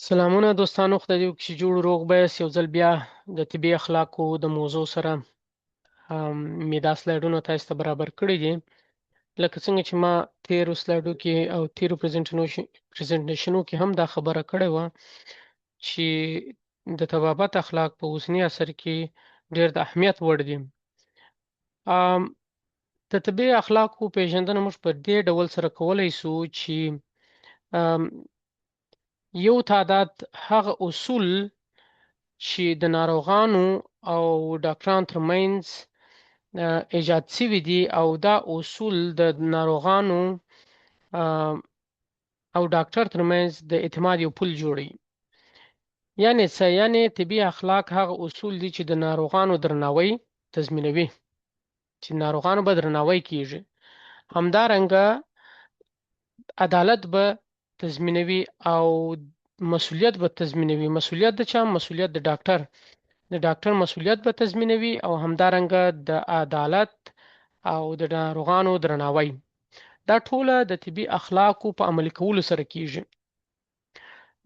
سلامونه دوستانو، خدای دې وکړي چې جوړ روغ به یاست. یو ځل بیا د طبي اخلاقو د موضوع سره مې دا سلایډونه تاسو ته برابر کړي دي. لکه څنګه چې ما تیرو سلایډو کې او تیرو پریزنټیشنو کې هم دا خبره کړې وه چې د طبابت اخلاق په اوسني عصر کې ډېر د اهمیت وړ دي. ام، د طبي اخلاقو پیژندنه موږ په دې ډول سره کولای شو چې ام، یو تعداد هغه اصول چې د ناروغانو او ډاکټرانو ترمنځ ایجاد شوي دي، او دا اصول د ناروغانو او ډاکټر ترمنځ د اعتماد یو پل جوړوي. یعنی څه؟ یعنی طبي اخلاق هغه اصول دي چې د ناروغانو درناوی تضمینوي، چې ناروغانو به درناوی کیږي. همدارنګه عدالت به تضمینوي او مسؤلیت به تضمینوي. مسؤلیت د چا؟ مسؤلیت د ډاکټر. د ډاکټر مسؤلیت به تضمینوي او همدارنګه د عدالت او د ناروغانو درناوی. دا ټوله د طبي اخلاقو په عملي کولو سره کیږي.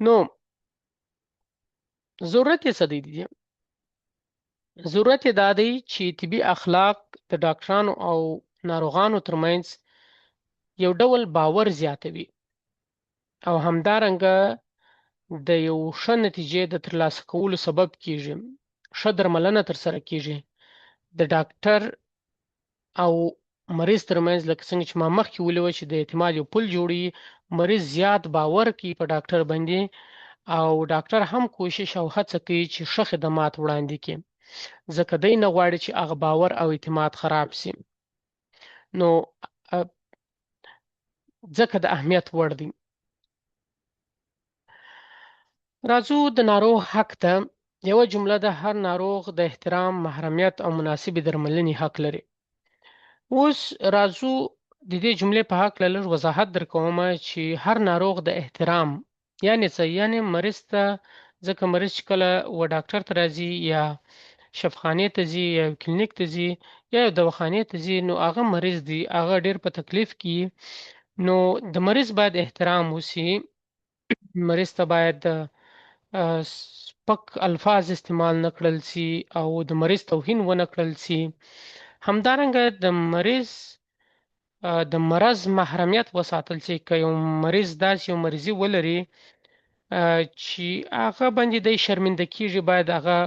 نو ضرورت یې څه دی؟ ضرورت یې دا دی چې طبي اخلاق د ډاکټرانو او ناروغانو ترمنځ یو ډول باور زیاتوي او همدارنګه د یو ښه نتیجې د ترلاسه کولو سبب کیږي. ښه درملنه ترسره کیږي. د ډاکټر او مریض ترمنځ لکه څنګه چې ما مخکې ویلي چې د اعتماد یو پل جوړي. مریض زیات باور کوي په ډاکټر باندې، او ډاکټر هم کوشش او هڅه کوي چې ښه خدمات وړاندې کړي، ځکه دی نه غواړي چې هغه باور او اعتماد خراب شي. نو ځکه د اهمیت وړ دی. راځو د ناروغ حق ته. یوه جمله ده: هر ناروغ د احترام، محرمیت او مناسبې درملنې حق لري. اوس راځو د دې جملې په هکله لږ وضاحت درکوم چې هر ناروغ د احترام یعنی څه؟ یعنی مریض ته، ځکه مریض چې کله و ډاکټر ته راځي یا شفاخانې ته ځي یا کلینیک ته ځي یا یو دواخانې ته ځي، نو هغه مریض دی، هغه ډېر په تکلیف کې. نو د مریض باید احترام وشي. مریض ته باید سپک الفاظ استعمال نه کړل شي او د مریض توهین ونه کړل شي. همدارنګه د مریض د مرض محرمیت وساتل شي. که یو مریض داسې یو مریضي ولري چې هغه باندې دی شرمنده کیږي، باید هغه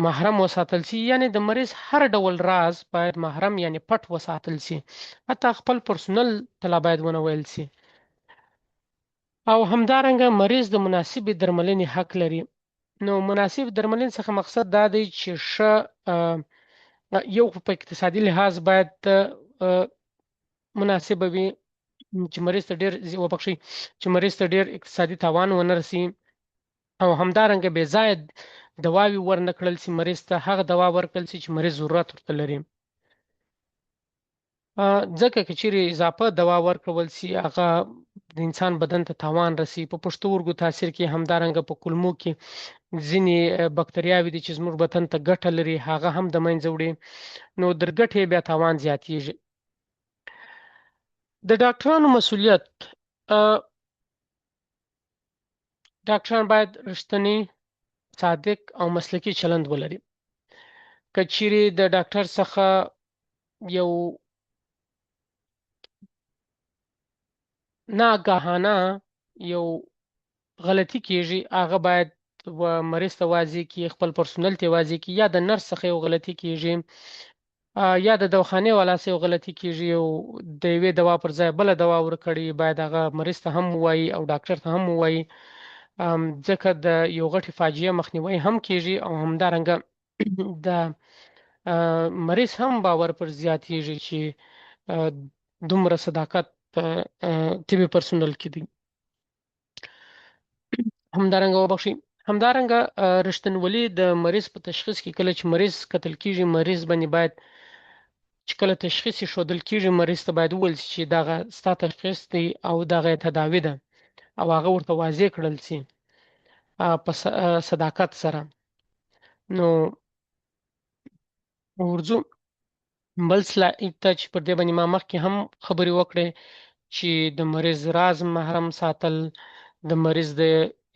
محرم وساتل شي. یعنی د مریض هر ډول راز باید محرم یعنی پټ وساتل شي، حتی خپل پرسونل ته باید ونه ویل شي. او همدارنګه مریض د مناسبې درملنې حق لري. نو مناسب درملنې څخه مقصد دا دی چې ښه یو په اقتصادي لحاظ باید مناسبه وي، چې مریض ته ډېر اقتصادي تاوان ونه رسي، او همدارنګه بې ځایه دواوې ورنه کړل شي. مریض ته هغه دوا ورکړل شي چې مریض ضرورت ورته لري. ځکه که چیرې اضافه دوا ورکول شي، هغه د انسان بدن ته تاوان رسي. په پښتورګو تاثیر کې، همدارنګه په کولمو کې ځینې بکتریاوې دي چې زموږ بدن ته ګټه لري، هغه هم د منځه وړي. نو در ګټې بیا تاوان زیاتېږي. د ډاکټرانو مسؤلیت: ډاکټران باید رښتینی، صادق او مسلکي چلند ولري. که چیرې د ډاکټر څخه یو ناګهانه یو غلطي کیږي، هغه باید مریض ته واضح کړي، خپل پرسونل ته واضح کړي. یا د نرس څخه یو غلطي کیږي، یا د دواخانې والا څخه یو غلطي کیږي، او د یوې دوا پر ځای بله دوا ورکړي، باید هغه مریض ته هم ووایي او ډاکټر ته هم ووایي، ځکه د یو غټې فاجعه مخنیوی هم کیږي. او همدارنګه د مریض هم باور پر زیاتېږي چې دومره صداقت په طبي پرسونل کې دی. همدارنګه رښتینولي د مریض په تشخیص کې. کله چې مریض کتل کیږي، مریض باندې باید چې کله تشخیص یې ښودل کیږي، مریض ته باید وویل شي چې دغه ستا تشخیص دی او دغه تداوي ده، او هغه ورته واضح کړل شي په صداقت سره. نو ورځو بل سلایډ ته چې پر دې باندې ما مخکې هم خبرې وکړې چې د مریض راز محرم ساتل، د مریض د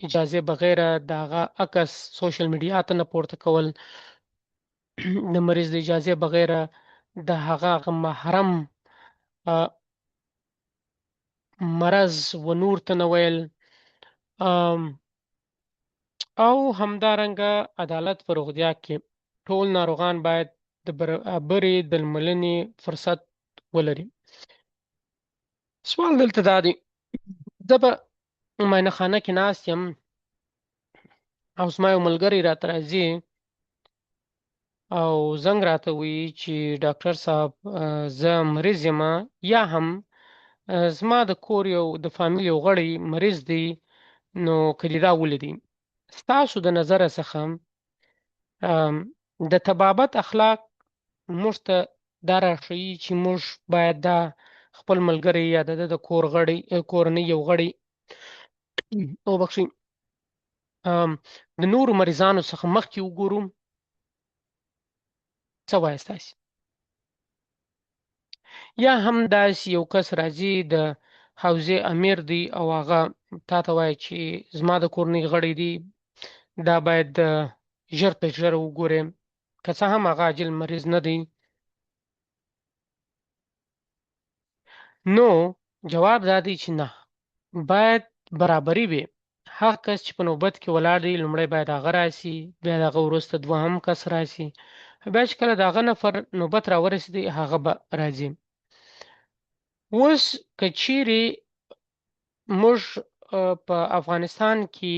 اجازه بغیر د هغه عکس سوشل میډیا ته نه پورته کول، د مریض د اجازه بغیر د هغه محرم آ، مرض و نور ته نه ویل، آم، او همدارنګه عدالت په روغتیا کې ټول ناروغان باید د برابرې درملنې فرصت ولري. سوال دلته دا دی، زه به معاینه خانه کې ناست یم او زما یو ملګری راته راځي او زنګ راته وایي چې ډاکټر صاحب زه مریض یم، یا هم زما د کور یو د فامیل یو غړی مریض دی، نو که دې دا ولیدي. ستاسو د نظره څخه د طبابت اخلاق موږ ته دا راښيي چې موږ باید دا خپل ملګری یا د ده د کور غړی کورنۍ یو غړی وبخښئ د نورو مریضانو څخه مخکې وګورو. څه وایي ستاسې؟ یا هم داسې یو کس راځي د حوزې امیر دی او هغه تا ته وایي چې زما د کورنۍ غړی دی، دا باید ژر تر ژره وګورئ، که څه هم هغه عاجل مریض نه دی. نو جواب دا دی چې نه، باید برابري وي. هغه کس چې په نوبت کې ولاړ دی لومړی باید هغه راسي، بیا د هغه وروسته دوهم کس راسي، بیا چې کله د هغه نفر نوبت راورسېدي هغه به راځي. اوس که چیرې موږ په افغانستان کې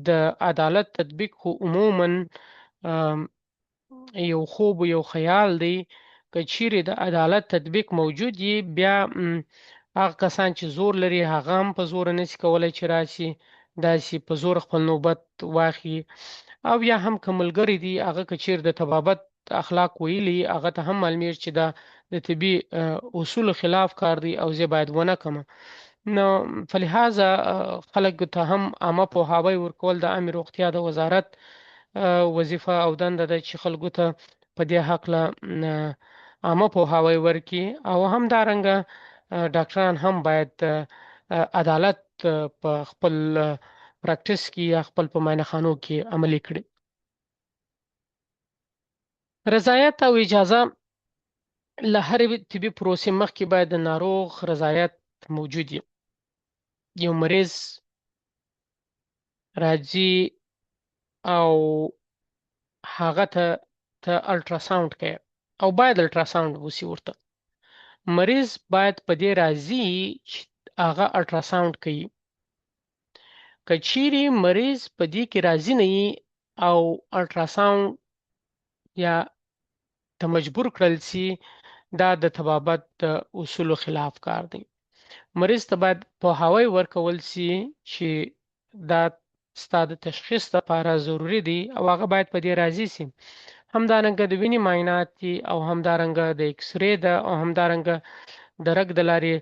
د عدالت تطبیق خو عموما یو خوب یو خیال دی، که چیرې د عدالت تطبیق موجود وي بیا هغه کسان چې زور لري هغه هم په زور نشي کولی چې راشي داسې په زور خپل نوبت واخلي، او یا هم که ملګری دی هغه که چیرې د طبابت اخلاق ویلي هغه ته هم معلومیږي چې دا د طبي اصولو خلاف کار دی او زه باید ونه کړم. نو فلهذا خلک ته هم عامه پوهاوی ورکول د عامې روغتیا د وزارت وظیفه او دنده ده چې خلکو ته په دې هکله عامه پوهاوی ورکړي، او همدارنګه ډاکټران هم باید عدالت په خپل پراکټس کې یا خپل په معاینه خانو کې عملي کړي. رضایت او اجازه له هرې طبي پروسې مخکې باید د ناروغ رضایت موجود وي. یو مریض راځي او هغه ته الټراساوند کوي او باید الټراساوند وسی ورته، مریض باید په دې راضي چې هغه الټراساوند کوي. که چیرې مریض په دې کې راضي نه وي او الټراساوند یا ته مجبور کړل سي، دا د طبابت د اصولو خلاف کار دی. مریض ته باید پوهاوی ورکول سي چې دا ستا د تشخیص لپاره ضروري دی او هغه باید په دې راضي سي. همدارنګه د وینې معاینات دي او همدارنګه د ایکس ری ده او همدارنګه د رګ د لارې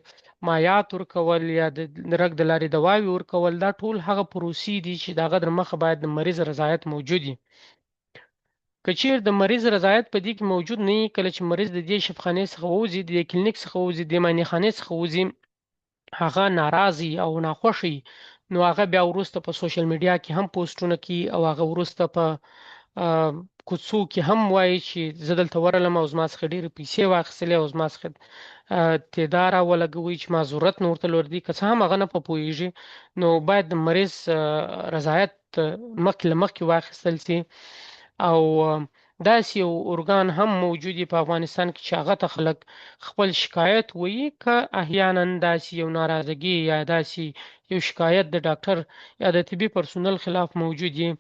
مایعات ورکول یا د رګ د لارې دواوې ورکول، دا ټول هغه پروسې دي چې د هغه در مخه باید د مریض رضایت موجود وي. که چیرې د مریض رضایت په دې کې موجود نه وي، کله چې مریض د دې شفاخانې څخه ووځي، د دې کلینیک څخه ووځي، د معاینې خانې څخه ووځي، هغه ناراضي او ناخوښي، نو هغه بیا وروسته په سوشل میډیا کې هم پوسټونه کوي او هغه وروسته په کوڅو کې هم وایي چې زه دلته ورغلم او زما څخه ډېرې پیسې واخیستلې او زما څخه تعدا راولګوي چې ما ضرورت نه ورته لري. که څه هم هغه نه پوهېږي، نو باید د مریض رضایت مخکې له مخکې واخیستل سي. او داسې یو ارګان هم موجود دی په افغانستان کې چې هغه ته خلک خپل شکایت وایي، که احیانا داسې یو ناراضګي یا داسې یو شکایت د ډاکټر یا د طبي پرسونل خلاف موجود وي،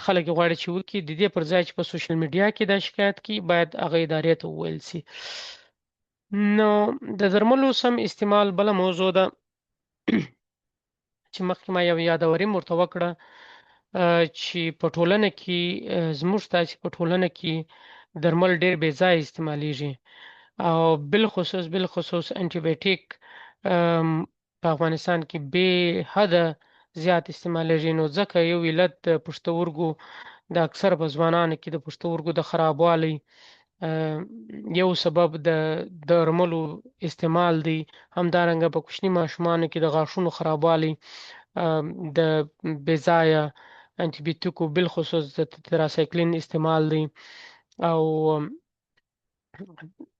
خلک غواړي چې وکړي، د دې پر ځای چې په سوشل میډیا کې دا شکایت کوي باید هغه ادارې ته وویل سي. نو د درملو سم استعمال بله موضوع ده چې مخکې ما یو یادوري ورته وکړه چې په ټولنه کې زموږ تاسې په ټولنه کې درمل ډېر بې ځایه استعمالیږي او بالخصوص انټي بایوټیک په افغانستان کې بې حده زیات استعمالیږي. نو ځکه یو علت د پښتورګو د اکثر په ځوانانو کې د پښتورګو د خرابوالي یو سبب د درملو استعمال دی. همدارنګه په کوچني ماشومانو کې د غاښونو خرابوالی د بېځایه انټي بیوټیکو بالخصوص د تراسایکلین استعمال دی او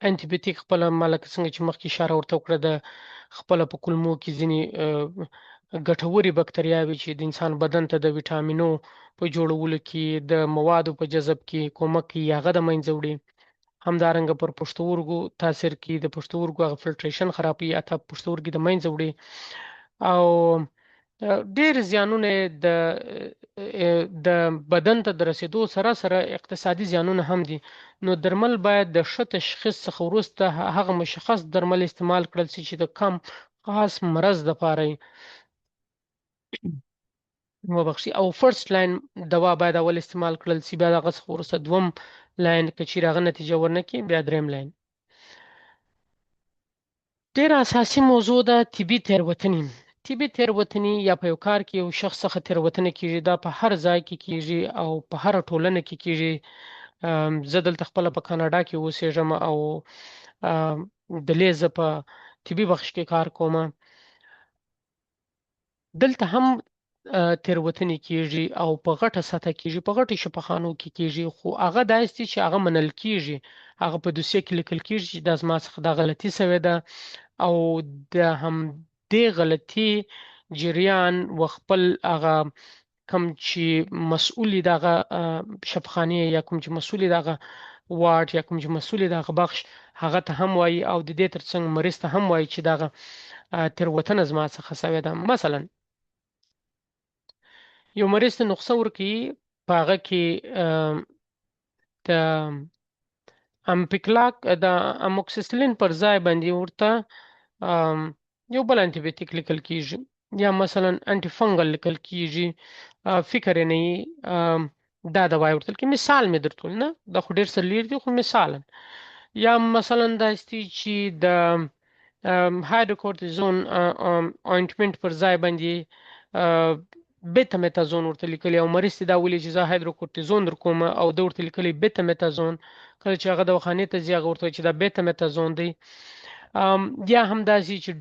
انټي بیوټیک خپله لکه څنګه چې مخکې اشاره ورته وکړه د خپله په کولمو کې ځینې ګټورې بکتریاوې چې د انسان بدن ته د ویټامینو په جوړولو کې د موادو په جذب کې کومک کوي هغه د منځه وړي. همدارنګه پر پښتورګو تاثیر کوي د پښتورګو هغه فلټریشن خرابوي اته پښتورګي د منځه وړي او ډېر زیانونه د بدن ته د رسیدو سره سره اقتصادي زیانونه هم دي. نو درمل باید د ښه تشخیص څخه وروسته هغه مشخص درمل استعمال کړل شي چې د کم خاص مرض لپاره وبخښي او فرست لاین دوا باید اول استعمال کړل شي بیا دغه څخه وروسته دوم لاین که چیرې هغه نتیجه ورنه کړي بیا دریم لاین. ډیره اساسي موضوع ده طبي تېروتنې. طبي تېروتنې یا په یو کار کې یو شخص څخه تېروتنه کیږي دا په هر ځای کې کیږي او په هر ټولنه کې کیږي. زه دلته خپله په کاناډا کې اوسېږم او دلې زه په طبي بخش کې کار کوم. دلته هم تېروتنې کیږي او په غټه سطح کیږي په غټو شفاخانو کې کیږي خو هغه داسې چې هغه منل کیږي هغه په دوسیه کې لیکل کیږي چې دا زما څخه دا غلطي سوې ده او د همدې غلطي جریان و خپل هغه کوم چې مسؤل دي دغه شفاخانې یا کوم چې مسؤل دي دغه وارډ یا کوم چې مسؤل دي دغه بخش هغه ته هم وایي او د دې ترڅنګ مریض ته هم وایي چې دغه تېروتنه زما څخه سوې ده. مثلا یو مریض ته نسخه ورکړي په هغه کې د امپیکلاک د اموکسیسلین پر ځای باندې ورته یو بل انټي بیوټیک لیکل کیږي یا مثلا انټي فنګل لیکل کیږي فکر نه دا دوا ورته کې مثال مې درته نه د خو ډیر سره لیر دي خو مثالا یا مثلا دا استي چې د هایدروکورتیزون اوینټمنټ پر ځای باندې بیتامتازون ورته لیکلی او مریض دا ولي چې زه هایدروکورتیزون در کوم او د ورته لیکلی بیتامتازون کله چې هغه دواخانې ته ځي هغه ورته چې دا بیتامتازون دی. یا هم داسې چې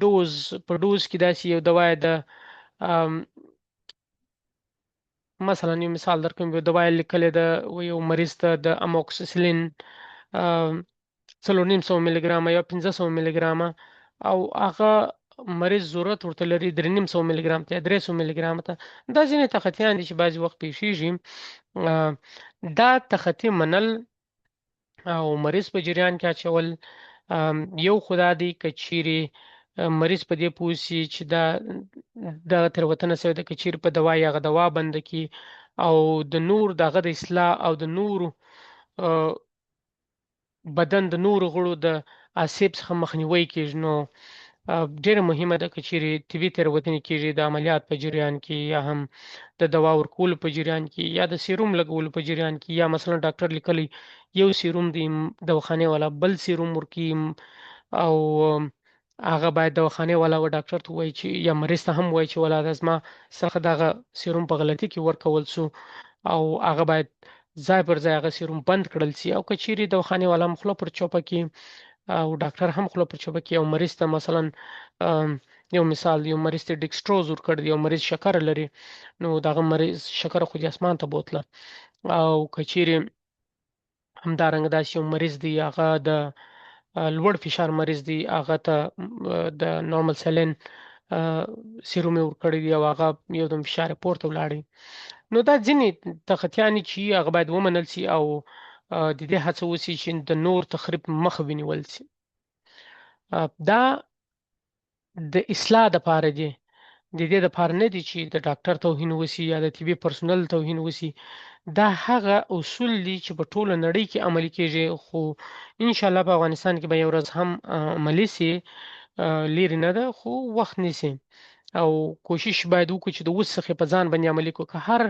په ډوز کې داسې یو دوا د مثلا یو مثال درکوم یو دوا لیکلی د یو مریض ته د اموکسیسلین 400 ملي ګرامه یا 500 ملي ګرامه او هغه مریض ضرورت ورته لري 300 ملي ګرام ته 300 ملي ګرام ته. دا ځینې تخطیان دي چې بعضې وخت پیښیږي. دا تخطي منل او مریض په جریان کې اچول یو خدا دی که چیرې مریض په دې پوه شي چې دا تېروتنه سوې ده که چیرې په دوا یا هغه دوا بنده کړي او د نور دغه د اصلاح او د نورو بدن د نورو غړو د آسیب څخه مخنیوی کیږي. نو ډیره مهمه ده که چیرې طبي تېروتنې کیږي د عملیات په جریان کې یا هم د دوا ورکولو په جریان کې یا د سیروم لګولو په جریان کې یا مثلا ډاکټر لیکلی یو سیروم دی دواخانې والا بل سیروم ورکي او هغه باید دواخانې والا و ډاکټر ته وایي چې یا مریض ته هم وایي چې ولاده زما څخه دغه سیروم په غلطي کې ورکول سو او هغه باید ځای پر ځای هغه سیروم بند کړل سي او که چیرې دواخانې والا هم خوله پر چوپه کړي او ډاکټر هم خوله پر چوپه کړي او مریض ته مثلا یو مثال یو مریض ته ډیکسټروز ورکړ دی یو مریض شکر لري نو دغه مریض شکر خو د اسمان ته بوتله او که چیرې همدارنګه داسې یو مریض دی هغه د لوړ فشار مریض دی هغه ته د نورمال سلین سیروم ورکړی دی او هغه یو دم فشار پورته ولاړی. نو دا ځینې تخطیانې چې هغه باید ومنل سي او د دې هڅه وسي چې د نور تخریب مخه ونیول سي. دا د اصلاح دپاره دی د دې دپاره نه دی چې د ډاکټر توهین وسي یا د طبي پرسونل توهین وسي. دا هغه اصول دي چې په ټوله نړۍ کې عملي کیږي خو انشاءالله په افغانستان کې به یو ورځ هم عملي سي لرې نه ده خو وخت نیسي او کوشش باید وکړو چې د اوس څخه په ځان باندې عملي کړو که هر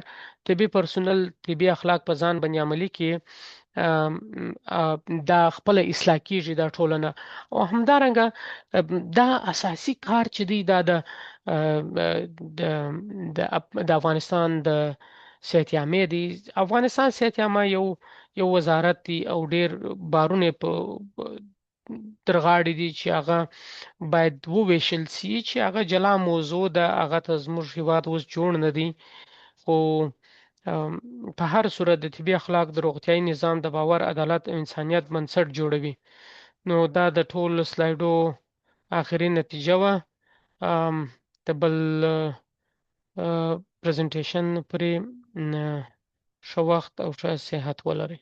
طبي پرسونل طبي اخلاق په ځان باندې عملي کړي دا خپل اصلاح کیږي دا ټولنه او همدارنګه دا اساسي کار چې دی دا د افغانستان د صحت عامې دی. افغانستان صحت عامه یو وزارت دی او ډیر بارونه په ترغاړې دي چې هغه باید وویشل سي چې هغه جلا موضوع ده هغه ته زموږ هیواد اوس جوړ نه دی خو ام، په هر صورت د طبي اخلاق د روغتیايي نظام د باور عدالت او انسانیت بنسټ جوړوي نو دا د ټول سلایډو آخري نتیجه وه د بل پریزنټیشن پرې ښه وخت او ښه صحت ولرئ